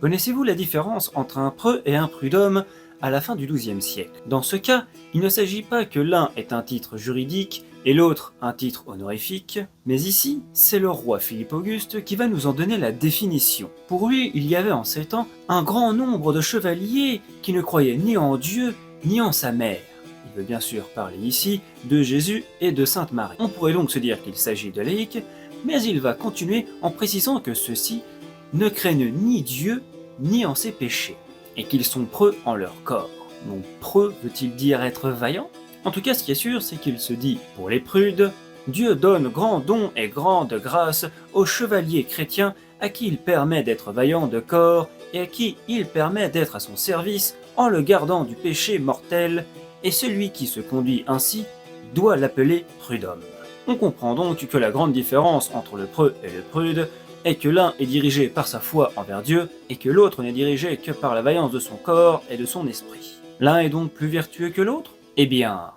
Connaissez-vous la différence entre un preux et un prud'homme à la fin du XIIe siècle? Dans ce cas, il ne s'agit pas que l'un est un titre juridique et l'autre un titre honorifique, mais ici, c'est le roi Philippe Auguste qui va nous en donner la définition. Pour lui, il y avait en ces temps un grand nombre de chevaliers qui ne croyaient ni en Dieu ni en sa mère. Il veut bien sûr parler ici de Jésus et de Sainte Marie. On pourrait donc se dire qu'il s'agit de laïcs, mais il va continuer en précisant que ceux-ci ne craignent ni Dieu ni en ses péchés, et qu'ils sont preux en leur corps. Donc preux veut-il dire être vaillant? En tout cas, ce qui est sûr, c'est qu'il se dit, pour les prudes, Dieu donne grand don et grande grâce aux chevaliers chrétiens à qui il permet d'être vaillants de corps et à qui il permet d'être à son service en le gardant du péché mortel, et celui qui se conduit ainsi doit l'appeler prud'homme. On comprend donc que la grande différence entre le preux et le prude est que l'un est dirigé par sa foi envers Dieu et que l'autre n'est dirigé que par la vaillance de son corps et de son esprit. L'un est donc plus vertueux que l'autre? Eh bien,